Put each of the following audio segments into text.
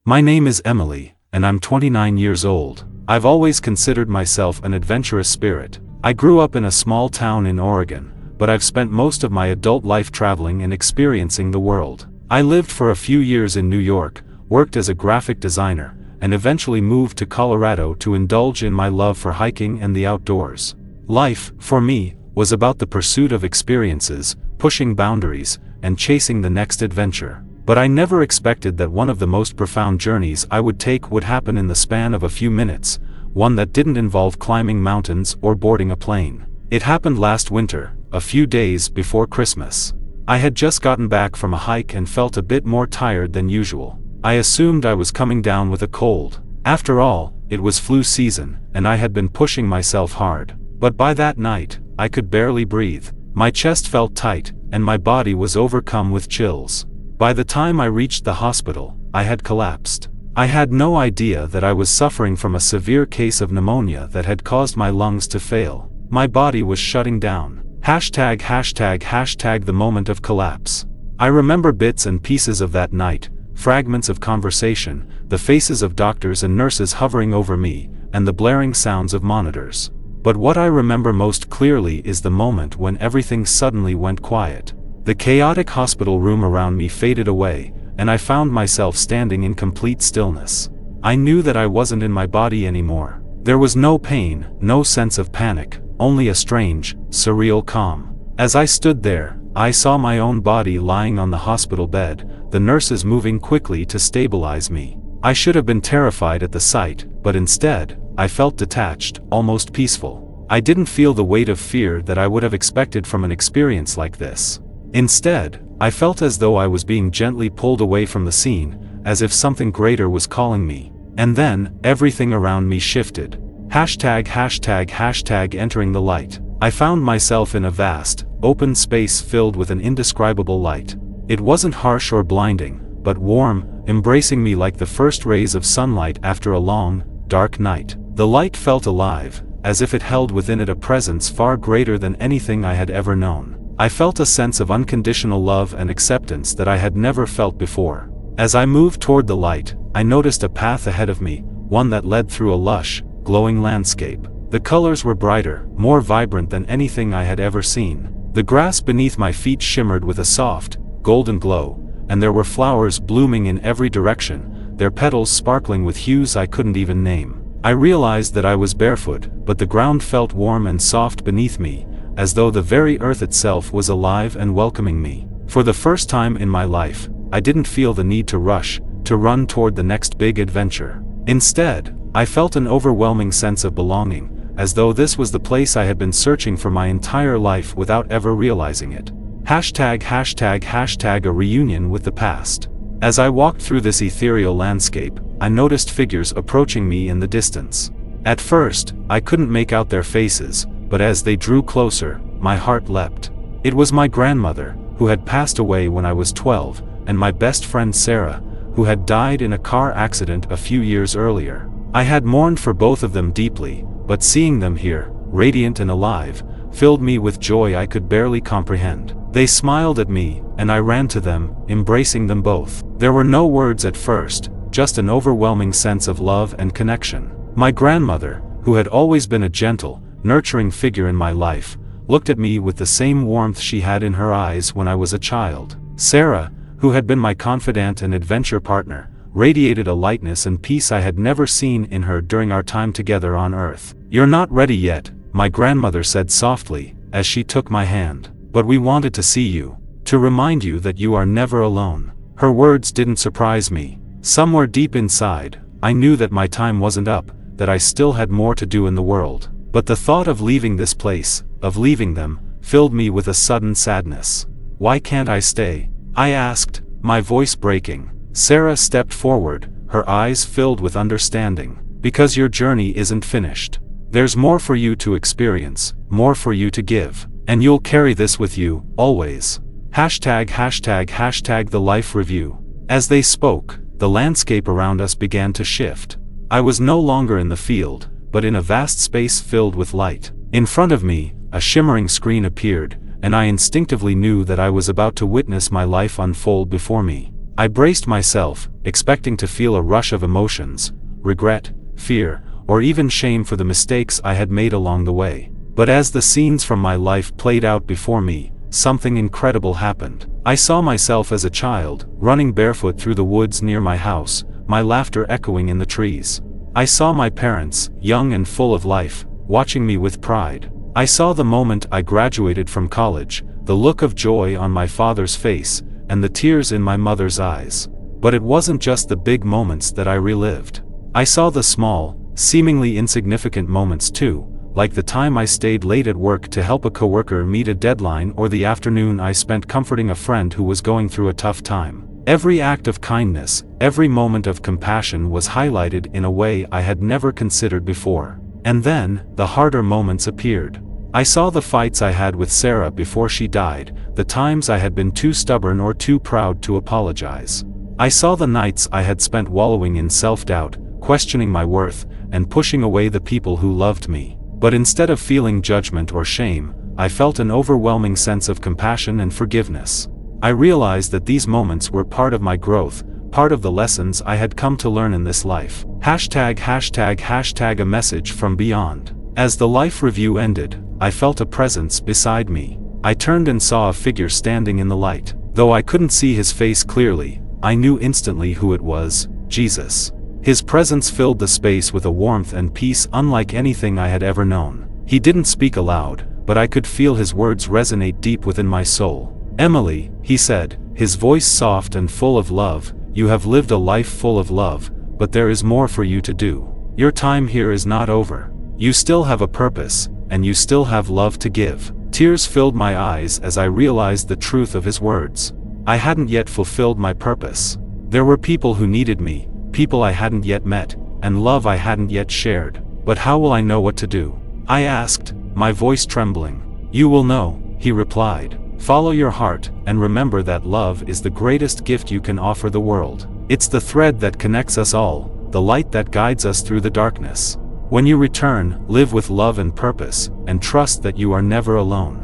My name is Emily, and I'm 29 years old. I've always considered myself an adventurous spirit. I grew up in a small town in Oregon, but I've spent most of my adult life traveling and experiencing the world. I lived for a few years in New York, worked as a graphic designer, and eventually moved to Colorado to indulge in my love for hiking and the outdoors. Life, for me, was about the pursuit of experiences, pushing boundaries, and chasing the next adventure. But I never expected that one of the most profound journeys I would take would happen in the span of a few minutes, one that didn't involve climbing mountains or boarding a plane. It happened last winter, a few days before Christmas. I had just gotten back from a hike and felt a bit more tired than usual. I assumed I was coming down with a cold. After all, it was flu season, and I had been pushing myself hard. But by that night, I could barely breathe. My chest felt tight, and my body was overcome with chills. By the time I reached the hospital, I had collapsed. I had no idea that I was suffering from a severe case of pneumonia that had caused my lungs to fail. My body was shutting down. ##### the moment of collapse. I remember bits and pieces of that night, fragments of conversation, the faces of doctors and nurses hovering over me, and the blaring sounds of monitors. But what I remember most clearly is the moment when everything suddenly went quiet. The chaotic hospital room around me faded away, and I found myself standing in complete stillness. I knew that I wasn't in my body anymore. There was no pain, no sense of panic, only a strange, surreal calm. As I stood there, I saw my own body lying on the hospital bed, the nurses moving quickly to stabilize me. I should have been terrified at the sight, but instead, I felt detached, almost peaceful. I didn't feel the weight of fear that I would have expected from an experience like this. Instead, I felt as though I was being gently pulled away from the scene, as if something greater was calling me. And then, everything around me shifted. #### entering the light. I found myself in a vast, open space filled with an indescribable light. It wasn't harsh or blinding, but warm, embracing me like the first rays of sunlight after a long, dark night. The light felt alive, as if it held within it a presence far greater than anything I had ever known. I felt a sense of unconditional love and acceptance that I had never felt before. As I moved toward the light, I noticed a path ahead of me, one that led through a lush, glowing landscape. The colors were brighter, more vibrant than anything I had ever seen. The grass beneath my feet shimmered with a soft, golden glow, and there were flowers blooming in every direction, their petals sparkling with hues I couldn't even name. I realized that I was barefoot, but the ground felt warm and soft beneath me, as though the very earth itself was alive and welcoming me. For the first time in my life, I didn't feel the need to rush, to run toward the next big adventure. Instead, I felt an overwhelming sense of belonging, as though this was the place I had been searching for my entire life without ever realizing it. #### a reunion with the past. As I walked through this ethereal landscape, I noticed figures approaching me in the distance. At first, I couldn't make out their faces, but as they drew closer, my heart leapt. It was my grandmother, who had passed away when I was 12, and my best friend Sarah, who had died in a car accident a few years earlier. I had mourned for both of them deeply, but seeing them here, radiant and alive, filled me with joy I could barely comprehend. They smiled at me, and I ran to them, embracing them both. There were no words at first, just an overwhelming sense of love and connection. My grandmother, who had always been a gentle, nurturing figure in my life, looked at me with the same warmth she had in her eyes when I was a child. Sarah, who had been my confidant and adventure partner, radiated a lightness and peace I had never seen in her during our time together on Earth. "You're not ready yet," my grandmother said softly, as she took my hand. "But we wanted to see you, to remind you that you are never alone." Her words didn't surprise me. Somewhere deep inside, I knew that my time wasn't up, that I still had more to do in the world. But the thought of leaving this place, of leaving them, filled me with a sudden sadness. "Why can't I stay?" I asked, my voice breaking. Sarah stepped forward, her eyes filled with understanding. "Because your journey isn't finished. There's more for you to experience, more for you to give, and you'll carry this with you, always." #### the life review. As they spoke, the landscape around us began to shift. I was no longer in the field, but in a vast space filled with light. In front of me, a shimmering screen appeared, and I instinctively knew that I was about to witness my life unfold before me. I braced myself, expecting to feel a rush of emotions, regret, fear, or even shame for the mistakes I had made along the way. But as the scenes from my life played out before me, something incredible happened. I saw myself as a child, running barefoot through the woods near my house, my laughter echoing in the trees. I saw my parents, young and full of life, watching me with pride. I saw the moment I graduated from college, the look of joy on my father's face, and the tears in my mother's eyes. But it wasn't just the big moments that I relived. I saw the small, seemingly insignificant moments too, like the time I stayed late at work to help a coworker meet a deadline, or the afternoon I spent comforting a friend who was going through a tough time. Every act of kindness, every moment of compassion was highlighted in a way I had never considered before. And then, the harder moments appeared. I saw the fights I had with Sarah before she died, the times I had been too stubborn or too proud to apologize. I saw the nights I had spent wallowing in self-doubt, questioning my worth, and pushing away the people who loved me. But instead of feeling judgment or shame, I felt an overwhelming sense of compassion and forgiveness. I realized that these moments were part of my growth, part of the lessons I had come to learn in this life. ##### A message from beyond. As the life review ended, I felt a presence beside me. I turned and saw a figure standing in the light. Though I couldn't see his face clearly, I knew instantly who it was: Jesus. His presence filled the space with a warmth and peace unlike anything I had ever known. He didn't speak aloud, but I could feel his words resonate deep within my soul. "Emily," he said, his voice soft and full of love, "you have lived a life full of love, but there is more for you to do. Your time here is not over. You still have a purpose, and you still have love to give." Tears filled my eyes as I realized the truth of his words. I hadn't yet fulfilled my purpose. There were people who needed me, people I hadn't yet met, and love I hadn't yet shared. But how will I know what to do? I asked, my voice trembling. "You will know," he replied. "Follow your heart, and remember that love is the greatest gift you can offer the world. It's the thread that connects us all, the light that guides us through the darkness. When you return, live with love and purpose, and trust that you are never alone."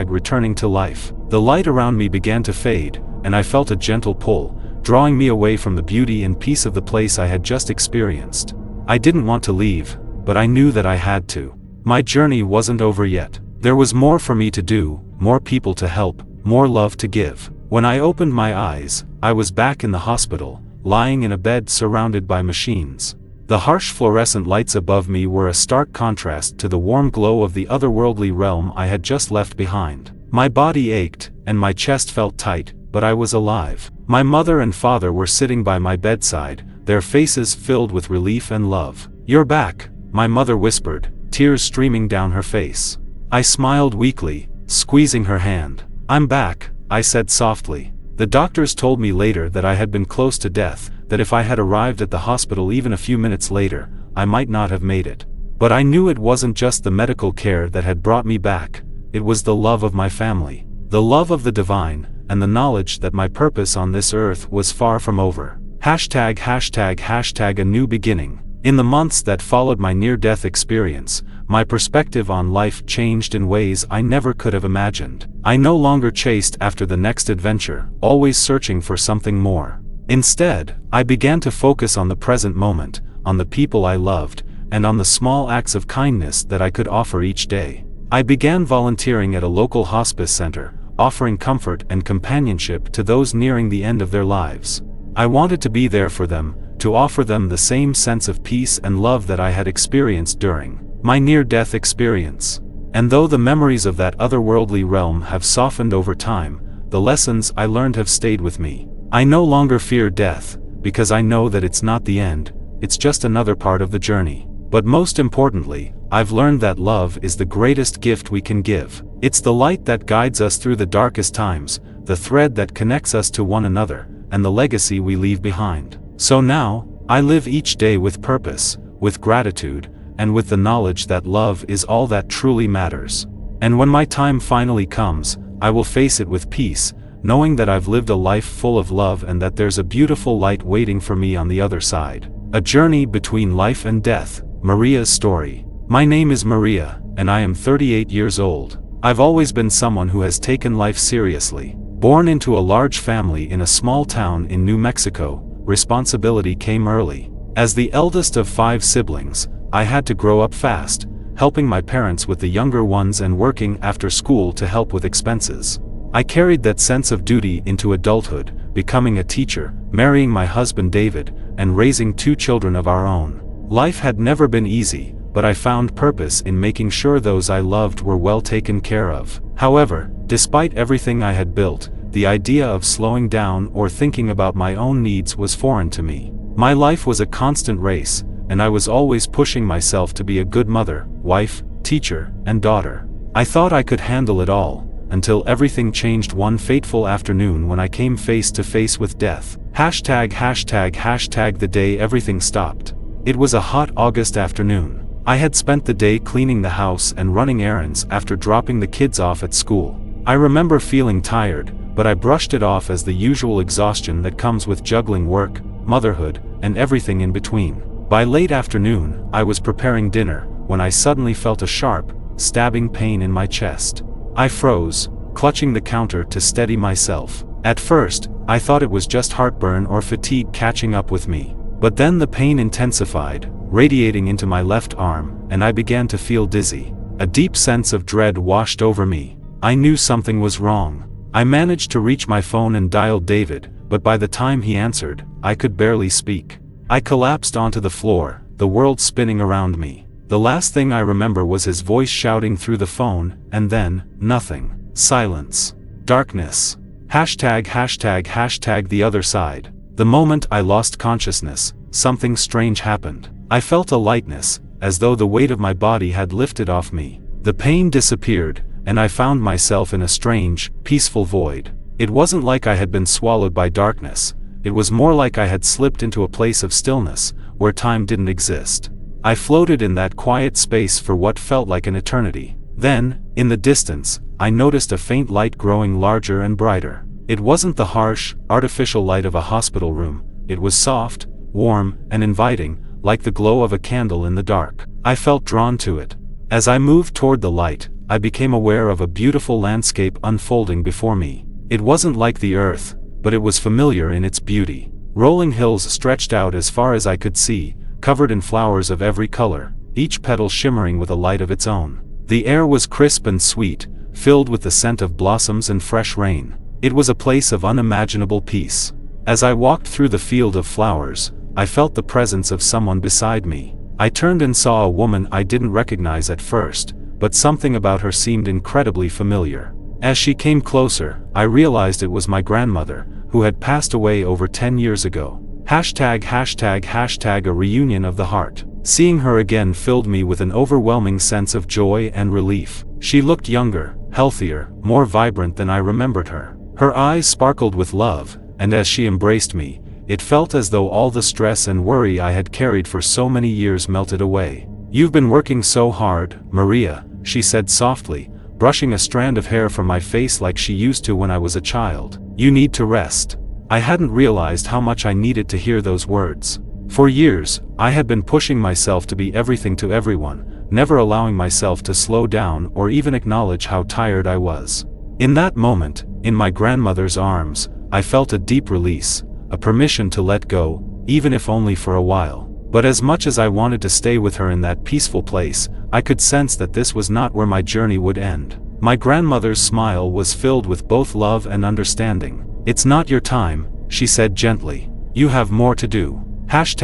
Returning to life. The light around me began to fade, and I felt a gentle pull, drawing me away from the beauty and peace of the place I had just experienced. I didn't want to leave, but I knew that I had to. My journey wasn't over yet. There was more for me to do, more people to help, more love to give. When I opened my eyes, I was back in the hospital, lying in a bed surrounded by machines. The harsh fluorescent lights above me were a stark contrast to the warm glow of the otherworldly realm I had just left behind. My body ached, and my chest felt tight, but I was alive. My mother and father were sitting by my bedside, their faces filled with relief and love. "You're back," my mother whispered, tears streaming down her face. I smiled weakly, squeezing her hand. "I'm back," I said softly. "The doctors told me later that I had been close to death, that if I had arrived at the hospital even a few minutes later, I might not have made it. But I knew it wasn't just the medical care that had brought me back, it was the love of my family, the love of the divine, and the knowledge that my purpose on this earth was far from over." ###A new beginning. In the months that followed my near-death experience, my perspective on life changed in ways I never could have imagined. I no longer chased after the next adventure, always searching for something more. Instead, I began to focus on the present moment, on the people I loved, and on the small acts of kindness that I could offer each day. I began volunteering at a local hospice center, offering comfort and companionship to those nearing the end of their lives. I wanted to be there for them, to offer them the same sense of peace and love that I had experienced during my near-death experience. And though the memories of that otherworldly realm have softened over time, the lessons I learned have stayed with me. I no longer fear death, because I know that it's not the end, it's just another part of the journey. But most importantly, I've learned that love is the greatest gift we can give. It's the light that guides us through the darkest times, the thread that connects us to one another, and the legacy we leave behind. So now, I live each day with purpose, with gratitude, and with the knowledge that love is all that truly matters. And when my time finally comes, I will face it with peace, knowing that I've lived a life full of love and that there's a beautiful light waiting for me on the other side. A journey between life and death. Maria's story. My name is Maria, and I am 38 years old. I've always been someone who has taken life seriously. Born into a large family in a small town in New Mexico, responsibility came early. As the eldest of 5 siblings, I had to grow up fast, helping my parents with the younger ones and working after school to help with expenses. I carried that sense of duty into adulthood, becoming a teacher, marrying my husband David, and raising 2 children of our own. Life had never been easy, but I found purpose in making sure those I loved were well taken care of. However, despite everything I had built, the idea of slowing down or thinking about my own needs was foreign to me. My life was a constant race, and I was always pushing myself to be a good mother, wife, teacher, and daughter. I thought I could handle it all, until everything changed one fateful afternoon when I came face to face with death. ##### the day everything stopped. It was a hot August afternoon. I had spent the day cleaning the house and running errands after dropping the kids off at school. I remember feeling tired, but I brushed it off as the usual exhaustion that comes with juggling work, motherhood, and everything in between. By late afternoon, I was preparing dinner, when I suddenly felt a sharp, stabbing pain in my chest. I froze, clutching the counter to steady myself. At first, I thought it was just heartburn or fatigue catching up with me. But then the pain intensified, radiating into my left arm, and I began to feel dizzy. A deep sense of dread washed over me. I knew something was wrong. I managed to reach my phone and dialed David, but by the time he answered, I could barely speak. I collapsed onto the floor, the world spinning around me. The last thing I remember was his voice shouting through the phone, and then, nothing. Silence. Darkness. #### the other side. The moment I lost consciousness, something strange happened. I felt a lightness, as though the weight of my body had lifted off me. The pain disappeared, and I found myself in a strange, peaceful void. It wasn't like I had been swallowed by darkness. It was more like I had slipped into a place of stillness, where time didn't exist. I floated in that quiet space for what felt like an eternity. Then, in the distance, I noticed a faint light growing larger and brighter. It wasn't the harsh, artificial light of a hospital room. It was soft, warm, and inviting, like the glow of a candle in the dark. I felt drawn to it. As I moved toward the light, I became aware of a beautiful landscape unfolding before me. It wasn't like the earth, but it was familiar in its beauty. Rolling hills stretched out as far as I could see, covered in flowers of every color, each petal shimmering with a light of its own. The air was crisp and sweet, filled with the scent of blossoms and fresh rain. It was a place of unimaginable peace. As I walked through the field of flowers, I felt the presence of someone beside me. I turned and saw a woman I didn't recognize at first, but something about her seemed incredibly familiar. As she came closer, I realized it was my grandmother, who had passed away over 10 years ago. #### a reunion of the heart. Seeing her again filled me with an overwhelming sense of joy and relief. She looked younger, healthier, more vibrant than I remembered her. Her eyes sparkled with love, and as she embraced me, it felt as though all the stress and worry I had carried for so many years melted away. "You've been working so hard, Maria," she said softly, brushing a strand of hair from my face like she used to when I was a child. "You need to rest." I hadn't realized how much I needed to hear those words. For years, I had been pushing myself to be everything to everyone, never allowing myself to slow down or even acknowledge how tired I was. In that moment, in my grandmother's arms, I felt a deep release, a permission to let go, even if only for a while. But as much as I wanted to stay with her in that peaceful place, I could sense that this was not where my journey would end. My grandmother's smile was filled with both love and understanding. "It's not your time," she said gently. "You have more to do." ####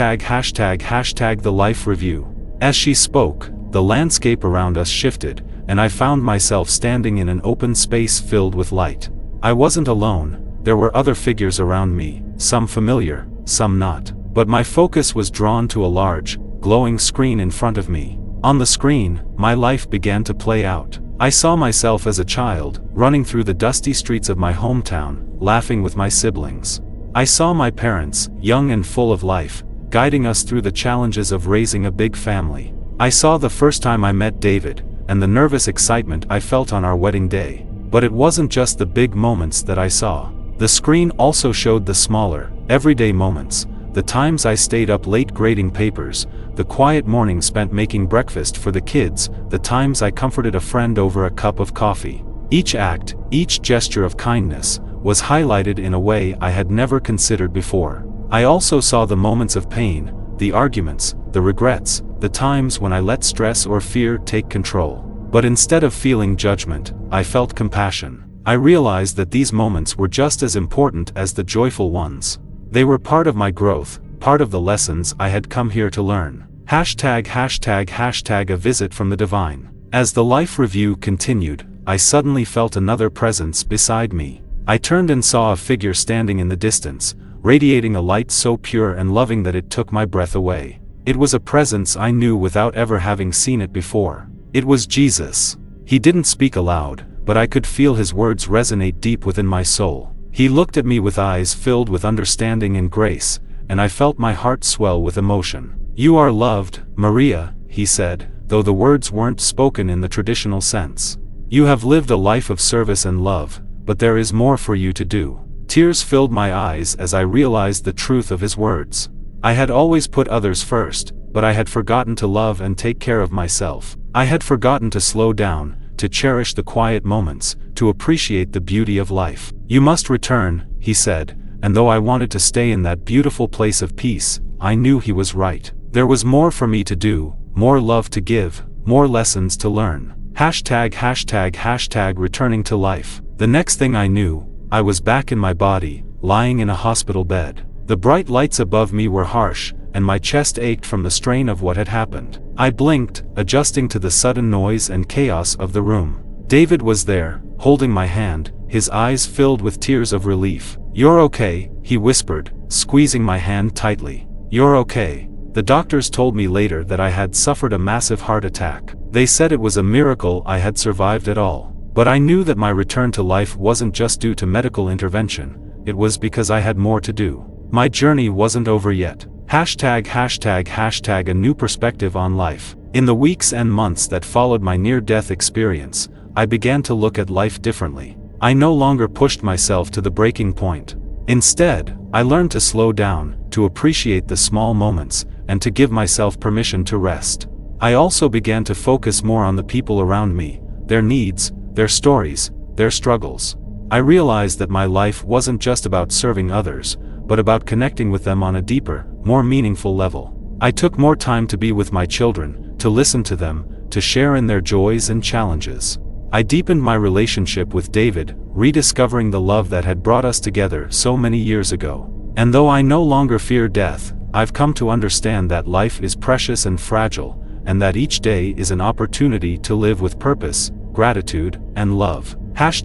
the life review. As she spoke, the landscape around us shifted, and I found myself standing in an open space filled with light. I wasn't alone. There were other figures around me, some familiar, some not. But my focus was drawn to a large, glowing screen in front of me. On the screen, my life began to play out. I saw myself as a child, running through the dusty streets of my hometown, laughing with my siblings. I saw my parents, young and full of life, guiding us through the challenges of raising a big family. I saw the first time I met David, and the nervous excitement I felt on our wedding day. But it wasn't just the big moments that I saw. The screen also showed the smaller, everyday moments, the times I stayed up late grading papers, the quiet mornings spent making breakfast for the kids, the times I comforted a friend over a cup of coffee. Each act, each gesture of kindness, was highlighted in a way I had never considered before. I also saw the moments of pain, the arguments, the regrets, the times when I let stress or fear take control. But instead of feeling judgment, I felt compassion. I realized that these moments were just as important as the joyful ones. They were part of my growth, part of the lessons I had come here to learn. #### A visit from the divine. As the life review continued, I suddenly felt another presence beside me. I turned and saw a figure standing in the distance, radiating a light so pure and loving that it took my breath away. It was a presence I knew without ever having seen it before. It was Jesus. He didn't speak aloud, but I could feel his words resonate deep within my soul. He looked at me with eyes filled with understanding and grace, and I felt my heart swell with emotion. "You are loved, Maria," he said, though the words weren't spoken in the traditional sense. "You have lived a life of service and love, but there is more for you to do." Tears filled my eyes as I realized the truth of his words. I had always put others first, but I had forgotten to love and take care of myself. I had forgotten to slow down, to cherish the quiet moments, to appreciate the beauty of life. "You must return," he said, and though I wanted to stay in that beautiful place of peace, I knew he was right. There was more for me to do, more love to give, more lessons to learn. #### Returning to life. The next thing I knew, I was back in my body, lying in a hospital bed. The bright lights above me were harsh, and my chest ached from the strain of what had happened. I blinked, adjusting to the sudden noise and chaos of the room. David was there, holding my hand, his eyes filled with tears of relief. "You're okay," he whispered, squeezing my hand tightly. "You're okay." The doctors told me later that I had suffered a massive heart attack. They said it was a miracle I had survived at all. But I knew that my return to life wasn't just due to medical intervention, it was because I had more to do. My journey wasn't over yet. #### A new perspective on life. In the weeks and months that followed my near-death experience, I began to look at life differently. I no longer pushed myself to the breaking point. Instead, I learned to slow down, to appreciate the small moments, and to give myself permission to rest. I also began to focus more on the people around me, their needs, their stories, their struggles. I realized that my life wasn't just about serving others, but about connecting with them on a deeper, more meaningful level. I took more time to be with my children, to listen to them, to share in their joys and challenges. I deepened my relationship with David, rediscovering the love that had brought us together so many years ago. And though I no longer fear death, I've come to understand that life is precious and fragile, and that each day is an opportunity to live with purpose, gratitude, and love. ####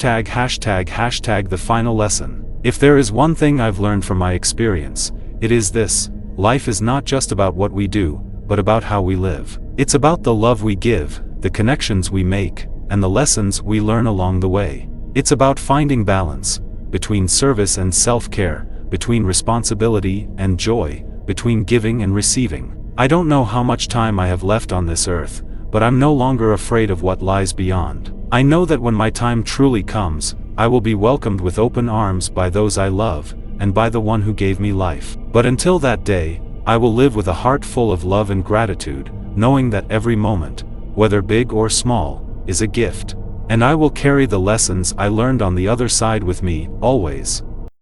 The final lesson. If there is one thing I've learned from my experience, it is this: life is not just about what we do, but about how we live. It's about the love we give, the connections we make, and the lessons we learn along the way. It's about finding balance, between service and self-care, between responsibility and joy, between giving and receiving. I don't know how much time I have left on this earth, but I'm no longer afraid of what lies beyond. I know that when my time truly comes, I will be welcomed with open arms by those I love, and by the one who gave me life. But until that day, I will live with a heart full of love and gratitude, knowing that every moment, whether big or small, is a gift. And I will carry the lessons I learned on the other side with me, always.